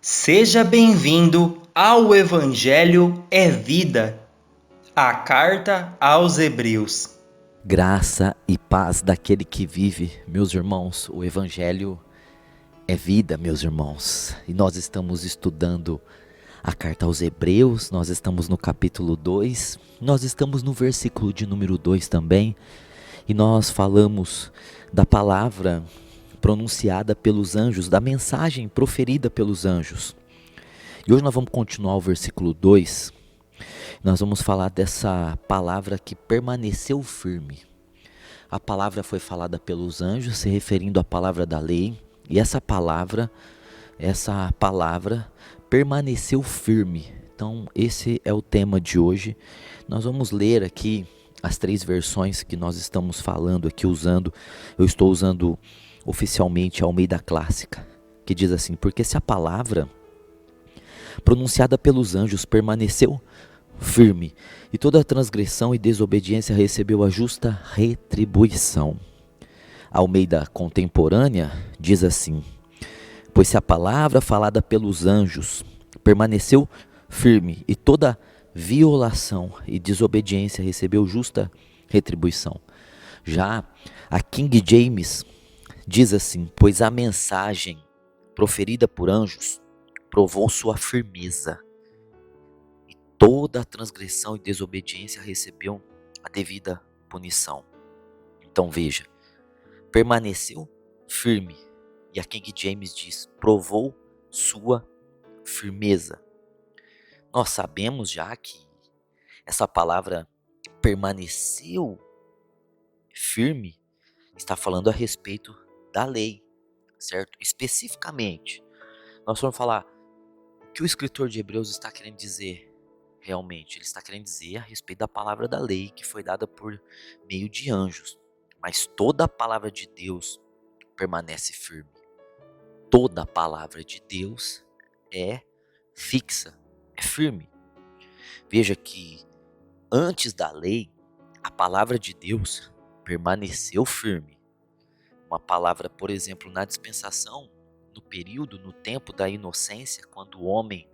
Seja bem-vindo ao Evangelho é Vida, a carta aos Hebreus. Graça e paz daquele que vive, meus irmãos. O Evangelho é vida, meus irmãos. E nós estamos estudando a carta aos Hebreus, nós estamos no capítulo 2, nós estamos no versículo de número 2 também, e nós falamos da palavra pronunciada pelos anjos, da mensagem proferida pelos anjos. E hoje nós vamos continuar o versículo 2, nós vamos falar dessa palavra que permaneceu firme. A palavra foi falada pelos anjos, se referindo à palavra da lei, e essa palavra permaneceu firme. Então, esse é o tema de hoje. Nós vamos ler aqui as 3 versões que nós estamos falando aqui usando. Eu estou usando oficialmente a Almeida Clássica, que diz assim: porque se a palavra pronunciada pelos anjos permaneceu firme, e toda transgressão e desobediência recebeu a justa retribuição. A Almeida Contemporânea diz assim: pois se a palavra falada pelos anjos permaneceu firme, e toda violação e desobediência recebeu justa retribuição. Já a King James diz assim: pois a mensagem proferida por anjos provou sua firmeza, toda a transgressão e desobediência recebeu a devida punição. Então veja, permaneceu firme. E a King James diz: provou sua firmeza. Nós sabemos já que essa palavra permaneceu firme está falando a respeito da lei, certo? Especificamente, nós vamos falar o que o escritor de Hebreus está querendo dizer. Realmente, ele está querendo dizer a respeito da palavra da lei que foi dada por meio de anjos. Mas toda a palavra de Deus permanece firme. Toda a palavra de Deus é fixa, é firme. Veja que antes da lei, a palavra de Deus permaneceu firme. Uma palavra, por exemplo, na dispensação, no tempo da inocência, quando o homem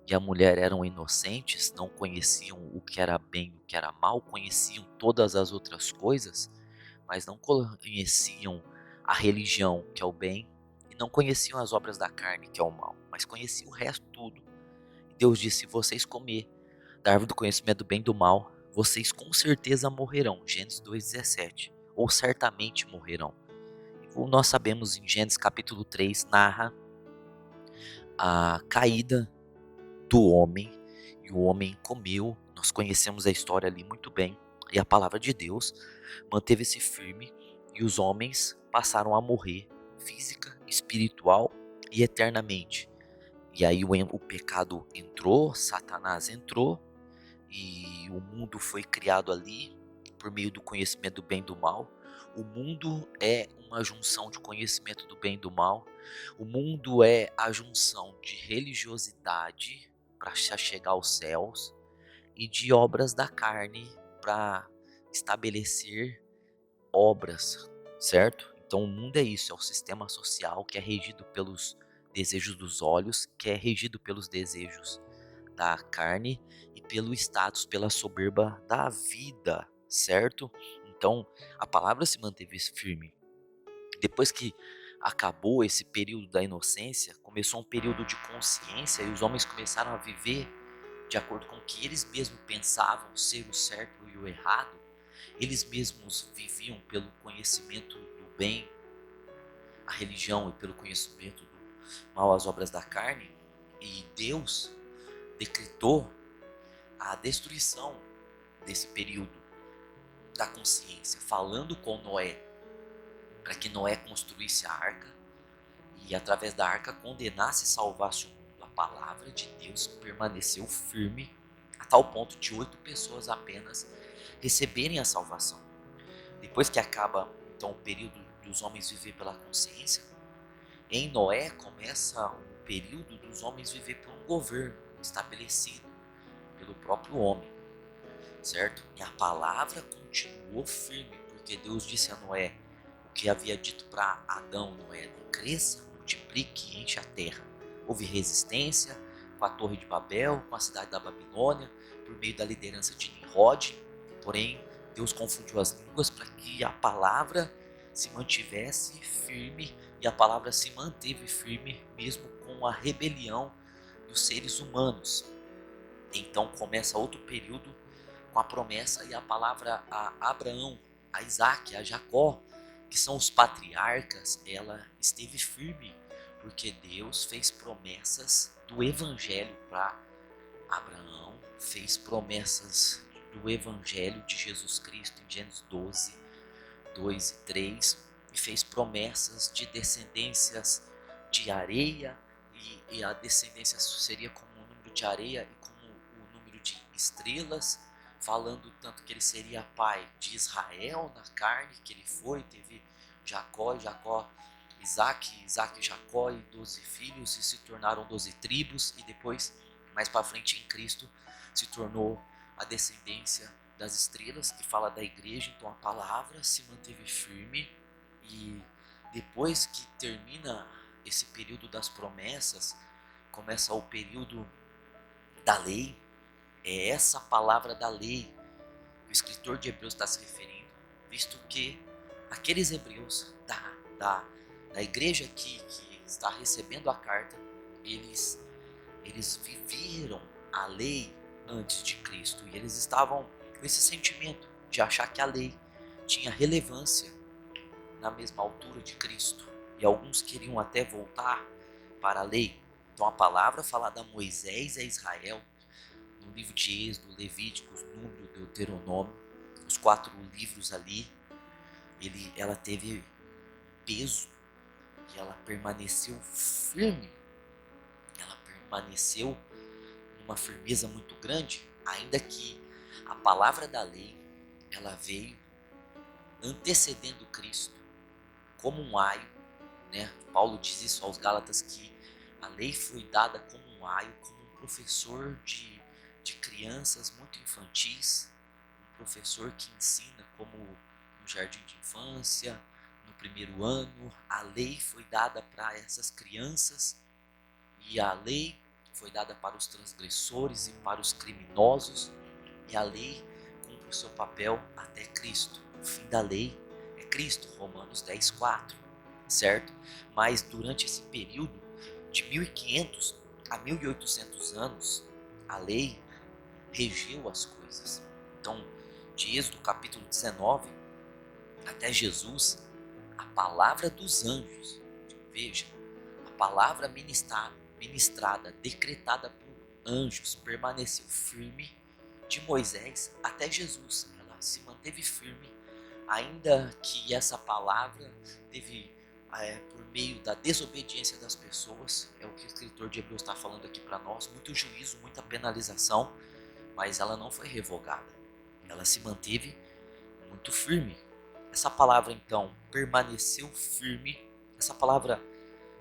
e a mulher eram inocentes, não conheciam o que era bem e o que era mal, conheciam todas as outras coisas, mas não conheciam a religião, que é o bem, e não conheciam as obras da carne, que é o mal, mas conheciam o resto tudo. E Deus disse: se vocês comer da árvore do conhecimento do bem e do mal, vocês com certeza morrerão. Gênesis 2,17. Ou certamente morrerão. Como nós sabemos, em Gênesis capítulo 3, narra a caída do homem, e o homem comeu. Nós conhecemos a história ali muito bem, e a palavra de Deus manteve-se firme, e os homens passaram a morrer física, espiritual e eternamente. E aí o pecado entrou, Satanás entrou, e o mundo foi criado ali por meio do conhecimento do bem e do mal. O mundo é uma junção de conhecimento do bem e do mal. O mundo é a junção de religiosidade para chegar aos céus e de obras da carne para estabelecer obras, certo? Então o mundo é isso, é o sistema social que é regido pelos desejos dos olhos, que é regido pelos desejos da carne e pelo status, pela soberba da vida, certo? Então a palavra se manteve firme. Depois que acabou esse período da inocência, começou um período de consciência, e os homens começaram a viver de acordo com o que eles mesmos pensavam ser o certo e o errado. Eles mesmos viviam pelo conhecimento do bem, a religião, e pelo conhecimento do mal, as obras da carne. E Deus decretou a destruição desse período da consciência, falando com Noé, para que Noé construísse a arca e através da arca condenasse e salvasse o mundo. A palavra de Deus permaneceu firme a tal ponto de 8 pessoas apenas receberem a salvação. Depois que acaba então o período dos homens viver pela consciência, em Noé começa um período dos homens viver por um governo estabelecido pelo próprio homem, certo? E a palavra continuou firme, porque Deus disse a Noé o que havia dito para Adão: Noé, cresça, multiplique e enche a terra. Houve resistência com a Torre de Babel, com a cidade da Babilônia, por meio da liderança de Nimrod. Porém, Deus confundiu as línguas para que a palavra se mantivesse firme, e a palavra se manteve firme mesmo com a rebelião dos seres humanos. Então começa outro período com a promessa e a palavra a Abraão, a Isaac, a Jacó, que são os patriarcas. Ela esteve firme porque Deus fez promessas do evangelho para Abraão, fez promessas do evangelho de Jesus Cristo em Gênesis 12, 2 e 3, e fez promessas de descendências de areia, e a descendência seria como o número de areia e como o número de estrelas, falando tanto que ele seria pai de Israel na carne, que ele foi, teve Jacó Isaac e Jacó, e 12 filhos, e se tornaram 12 tribos, e depois, mais para frente em Cristo, se tornou a descendência das estrelas, que fala da igreja. Então a palavra se manteve firme, e depois que termina esse período das promessas, começa o período da lei. É essa palavra da lei que o escritor de Hebreus está se referindo, visto que aqueles hebreus da igreja que está recebendo a carta, eles viveram a lei antes de Cristo, e eles estavam com esse sentimento de achar que a lei tinha relevância na mesma altura de Cristo, e alguns queriam até voltar para a lei. Então a palavra falada a Moisés e a Israel, no livro de Êxodo, Levíticos, Número, Deuteronômio, os 4 livros ali, ela teve peso, e ela permaneceu firme, ela permaneceu numa firmeza muito grande, ainda que a palavra da lei, ela veio antecedendo Cristo como um aio, né? Paulo diz isso aos Gálatas, que a lei foi dada como um aio, como um professor de crianças muito infantis, um professor que ensina como no jardim de infância, no primeiro ano. A lei foi dada para essas crianças, e a lei foi dada para os transgressores e para os criminosos, e a lei cumpre o seu papel até Cristo. O fim da lei é Cristo, Romanos 10:4, certo? Mas durante esse período de 1500 a 1800 anos, a lei regeu as coisas. Então, de Êxodo capítulo 19 até Jesus, a palavra dos anjos, veja, a palavra ministrada, decretada por anjos, permaneceu firme de Moisés até Jesus. Ela se manteve firme, ainda que essa palavra teve, por meio da desobediência das pessoas, é o que o escritor de Hebreus está falando aqui para nós, muito juízo, muita penalização, mas ela não foi revogada, ela se manteve muito firme. Essa palavra então permaneceu firme. Essa palavra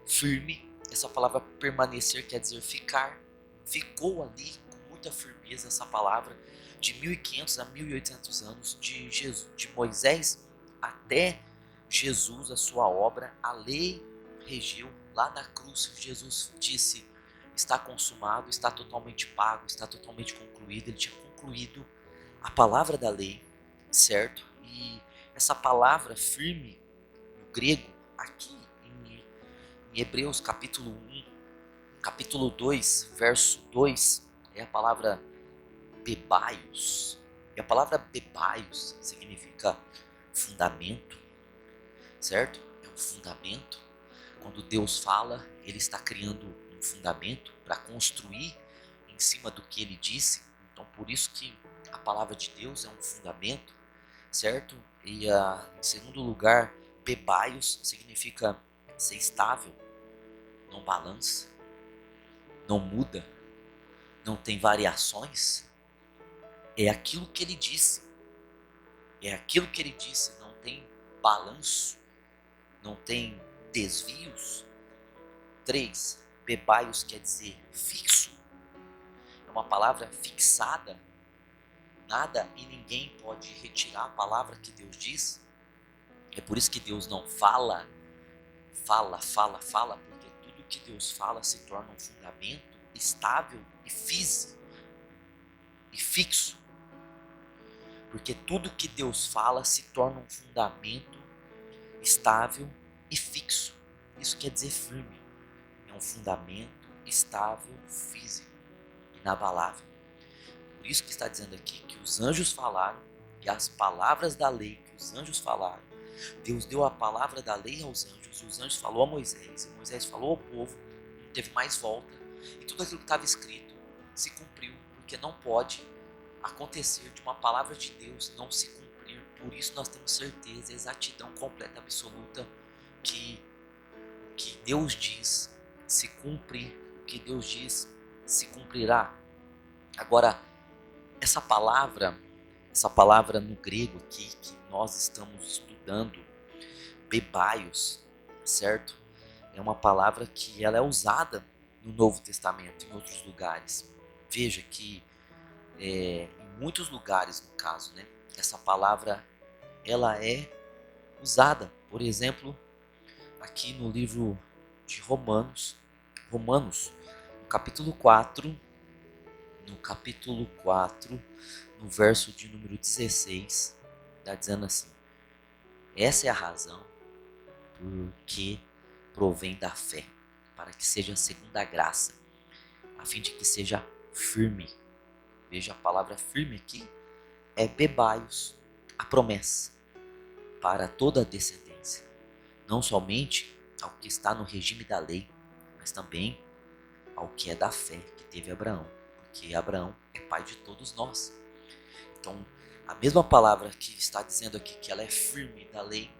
firme, essa palavra permanecer quer dizer ficar, ficou ali com muita firmeza. Essa palavra de 1500 a 1800 anos, de Moisés até Jesus, a sua obra, a lei regeu. Lá na cruz Jesus disse: está consumado, está totalmente pago, está totalmente concluído. Ele tinha concluído a palavra da lei, certo? E essa palavra firme no grego, aqui em Hebreus capítulo 1, capítulo 2, verso 2, é a palavra bebaios. E a palavra bebaios significa fundamento, certo? É um fundamento. Quando Deus fala, Ele está criando um fundamento para construir em cima do que Ele disse. Então, por isso que a palavra de Deus é um fundamento, certo? E em segundo lugar, bebaios significa ser estável, não balança, não muda, não tem variações. É aquilo que Ele disse. É aquilo que Ele disse, não tem balanço, não tem desvios. 3. Bebaios quer dizer fixo. É uma palavra fixada. Nada e ninguém pode retirar a palavra que Deus diz. É por isso que Deus não fala, porque tudo que Deus fala se torna um fundamento estável e físico e fixo. Porque tudo que Deus fala se torna um fundamento estável e fixo. Isso quer dizer firme. É um fundamento estável, físico, inabalável. Por isso que está dizendo aqui que os anjos falaram e as palavras da lei que os anjos falaram. Deus deu a palavra da lei aos anjos e os anjos falou a Moisés. E Moisés falou ao povo, não teve mais volta. E tudo aquilo que estava escrito se cumpriu, porque não pode acontecer de uma palavra de Deus não se cumprir. Por isso nós temos certeza, exatidão completa, absoluta, que o que Deus diz se cumpre, o que Deus diz se cumprirá. Agora, essa palavra no grego aqui que nós estamos estudando, bebaios, certo? É uma palavra que ela é usada no Novo Testamento, em outros lugares. Veja que em muitos lugares, no caso, né, essa palavra ela é usada. Por exemplo, aqui no livro de Romanos, no capítulo 4, no verso de número 16, está dizendo assim: essa é a razão por que provém da fé, para que seja segundo a graça, a fim de que seja firme. Veja, a palavra firme aqui é bebaios, a promessa, para toda a descendência, não somente ao que está no regime da lei, mas também ao que é da fé que teve Abraão, porque Abraão é pai de todos nós. Então, a mesma palavra que está dizendo aqui que ela é firme da lei,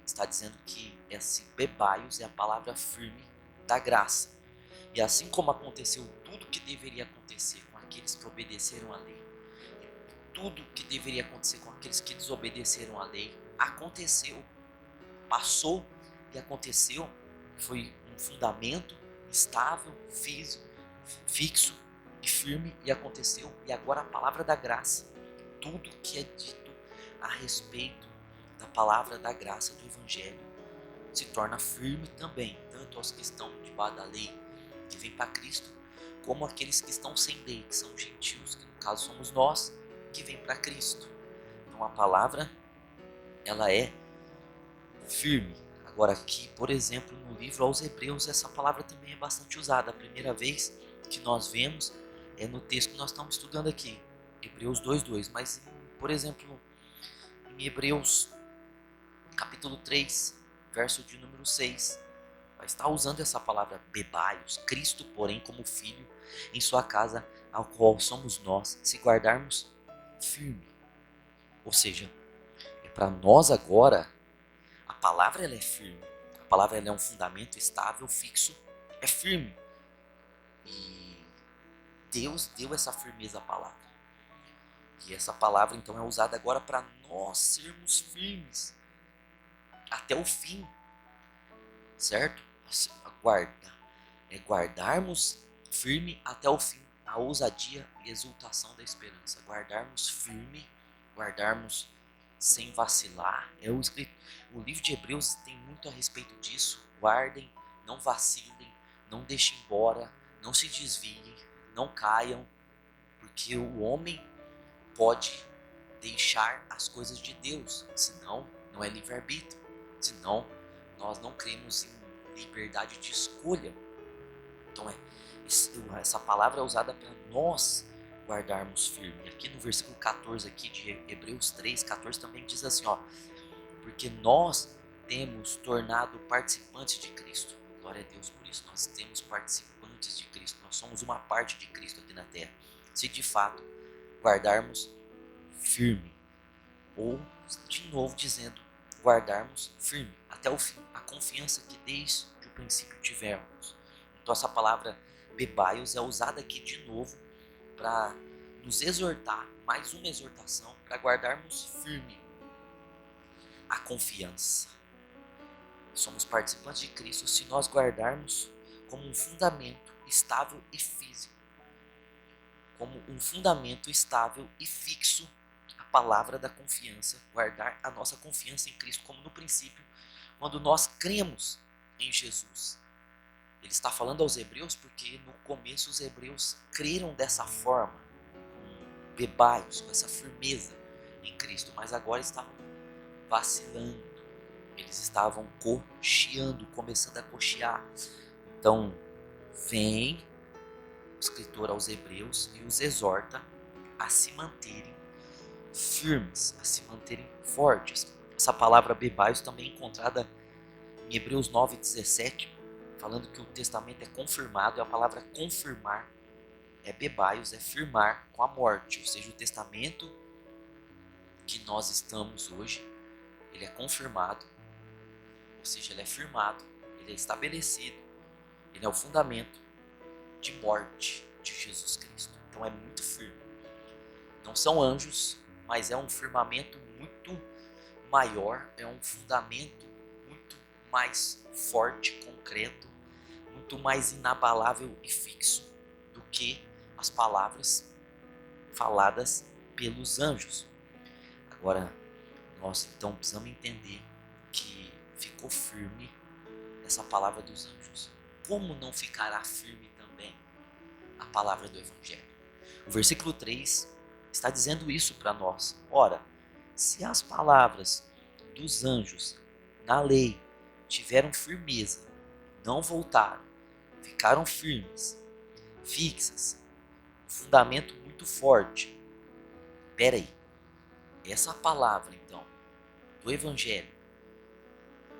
está dizendo que esse bebaios é a palavra firme da graça. E assim como aconteceu tudo que deveria acontecer com aqueles que obedeceram à lei, tudo que deveria acontecer com aqueles que desobedeceram à lei, aconteceu, passou e aconteceu. Foi um fundamento estável, físico, fixo e firme, e aconteceu. E agora a palavra da graça, tudo que é dito a respeito da palavra da graça do Evangelho se torna firme também, tanto aos que estão debaixo da lei, que vêm para Cristo, como aqueles que estão sem lei, que são gentios, que no caso somos nós, que vêm para Cristo. Então a palavra, ela é firme. Agora aqui, por exemplo, no livro aos Hebreus, essa palavra também é bastante usada. A primeira vez que nós vemos é no texto que nós estamos estudando aqui, Hebreus 2:2. Mas, por exemplo, em Hebreus capítulo 3, verso de número 6, vai estar usando essa palavra bebaios, Cristo, porém, como filho em sua casa, ao qual somos nós, se guardarmos firme. Ou seja, é para nós agora, a palavra ela é firme, a palavra ela é um fundamento estável, fixo, é firme. E Deus deu essa firmeza à palavra. E essa palavra então é usada agora para nós sermos firmes até o fim, certo? Guardarmos firme até o fim, a ousadia e exultação da esperança. Guardarmos firme, guardarmos sem vacilar. O livro de Hebreus tem muito a respeito disso. Guardem, não vacilem, não deixem embora, não se desviem, não caiam, porque o homem pode deixar as coisas de Deus, senão não é livre-arbítrio, senão nós não cremos em liberdade de escolha. Então essa palavra é usada para nós guardarmos firme. Aqui no versículo 14 aqui de Hebreus 3:14 também diz assim, ó: porque nós temos tornado participantes de Cristo. Glória a Deus por isso. Nós temos participantes de Cristo. Nós somos uma parte de Cristo aqui na terra. Se de fato guardarmos firme. Ou, de novo dizendo, guardarmos firme até o fim. A confiança que desde o princípio tivemos. Então essa palavra bebaios é usada aqui de novo para nos exortar, mais uma exortação, para guardarmos firme a confiança. Somos participantes de Cristo se nós guardarmos como um fundamento estável e físico, como um fundamento estável e fixo a palavra da confiança, guardar a nossa confiança em Cristo, como no princípio, quando nós cremos em Jesus. Ele está falando aos hebreus porque no começo os hebreus creram dessa forma, com bebaios, com essa firmeza em Cristo, mas agora estavam vacilando, eles estavam cocheando, começando a cochear. Então vem o escritor aos hebreus e os exorta a se manterem firmes, a se manterem fortes. Essa palavra bebaios também é encontrada em Hebreus 9:17, falando que o testamento é confirmado, e a palavra confirmar é bebaios, é firmar com a morte, ou seja, o testamento que nós estamos hoje, ele é confirmado, ou seja, ele é firmado, ele é estabelecido, ele é o fundamento de morte de Jesus Cristo. Então é muito firme. Não são anjos, mas é um firmamento muito maior, é um fundamento muito mais forte, concreto, muito mais inabalável e fixo do que as palavras faladas pelos anjos. Agora, nós então precisamos entender que ficou firme essa palavra dos anjos. Como não ficará firme também a palavra do Evangelho? O versículo 3 está dizendo isso para nós. Ora, se as palavras dos anjos na lei tiveram firmeza, não voltaram, ficaram firmes, fixas, um fundamento muito forte. Espera aí, essa palavra então do Evangelho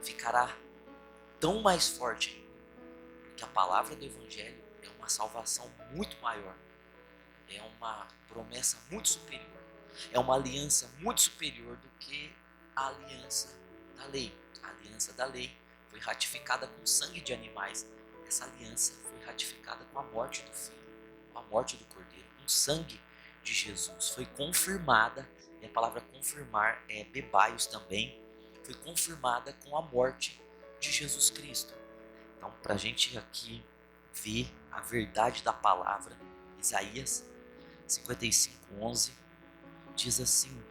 ficará tão mais forte ainda, porque a palavra do Evangelho é uma salvação muito maior, é uma promessa muito superior, é uma aliança muito superior do que a aliança da lei. A aliança da lei foi ratificada com sangue de animais, essa aliança foi ratificada com a morte do Filho, com a morte do Cordeiro, com o sangue de Jesus, foi confirmada, e a palavra confirmar é bebaios também, foi confirmada com a morte de Jesus Cristo. Então, para a gente aqui ver a verdade da palavra, Isaías 55:11 diz assim: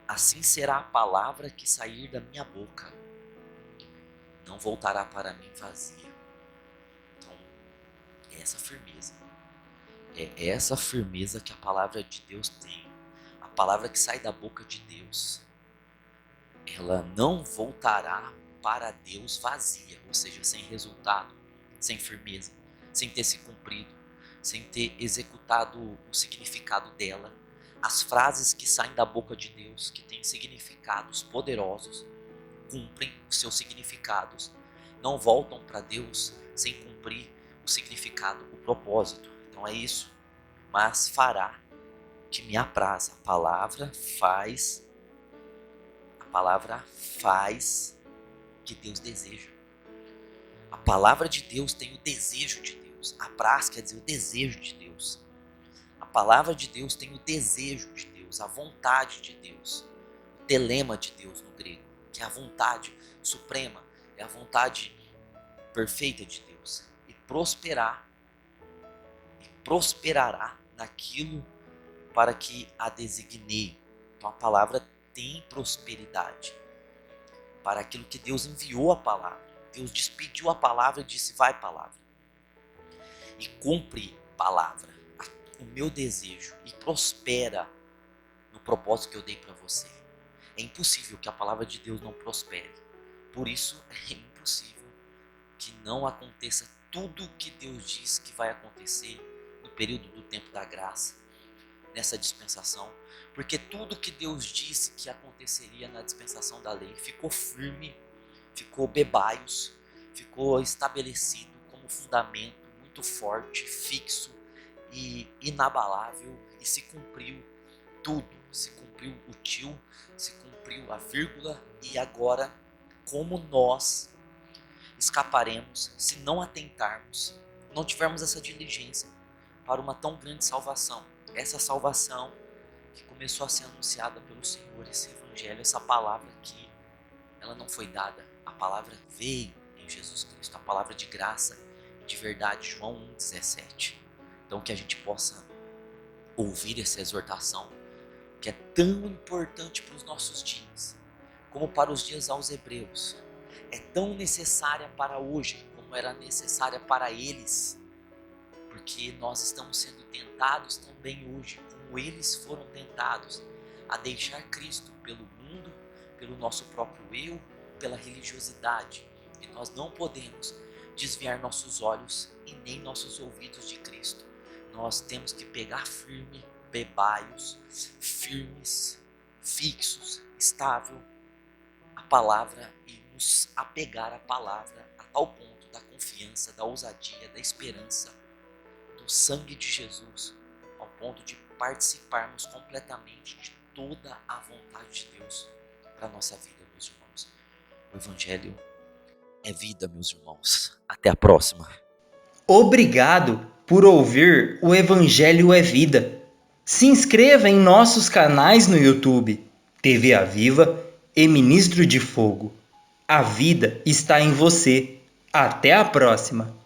assim será a palavra que sair da minha boca, não voltará para mim vazia. Então, é essa firmeza. É essa firmeza que a palavra de Deus tem. A palavra que sai da boca de Deus, ela não voltará para Deus vazia, ou seja, sem resultado, sem firmeza, sem ter se cumprido, sem ter executado o significado dela. As frases que saem da boca de Deus, que têm significados poderosos, cumprem os seus significados, não voltam para Deus sem cumprir o significado, o propósito. Então é isso, mas fará que me apraz. A palavra faz que Deus deseja. A palavra de Deus tem o desejo de Deus. Apraz quer dizer o desejo de Deus. A palavra de Deus tem o desejo de Deus, a vontade de Deus, o telema de Deus no grego, que é a vontade suprema, é a vontade perfeita de Deus. E prosperará naquilo para que a designei. Então a palavra tem prosperidade para aquilo que Deus enviou a palavra. Deus despediu a palavra e disse: vai palavra, e cumpre palavra, o meu desejo, e prospera no propósito que eu dei para você. É impossível que a palavra de Deus não prospere. Por isso é impossível que não aconteça tudo o que Deus diz que vai acontecer no período do tempo da graça, nessa dispensação, porque tudo que Deus disse que aconteceria na dispensação da lei ficou firme, ficou bebaios, ficou estabelecido como fundamento muito forte, fixo e inabalável, e se cumpriu tudo, se cumpriu o tio, se cumpriu a vírgula. E agora, como nós escaparemos se não atentarmos, não tivermos essa diligência para uma tão grande salvação? Essa salvação que começou a ser anunciada pelo Senhor, esse evangelho, essa palavra que ela não foi dada, a palavra veio em Jesus Cristo, a palavra de graça e de verdade, João 1,17. Então que a gente possa ouvir essa exortação, que é tão importante para os nossos dias, como para os dias aos hebreus, é tão necessária para hoje, como como era necessária para eles, porque nós estamos sendo tentados também hoje, como eles foram tentados, a deixar Cristo pelo mundo, pelo nosso próprio eu, pela religiosidade. E nós não podemos desviar nossos olhos e nem nossos ouvidos de Cristo. Nós temos que pegar firme, bebaios, firmes, fixos, estável, a palavra e nos apegar à palavra a tal ponto da confiança, da ousadia, da esperança, do sangue de Jesus, ao ponto de participarmos completamente de toda a vontade de Deus para a nossa vida, meus irmãos. O Evangelho é vida, meus irmãos. Até a próxima. Obrigado por ouvir o Evangelho é Vida. Se inscreva em nossos canais no YouTube, TV Aviva e Ministro de Fogo. A vida está em você. Até a próxima!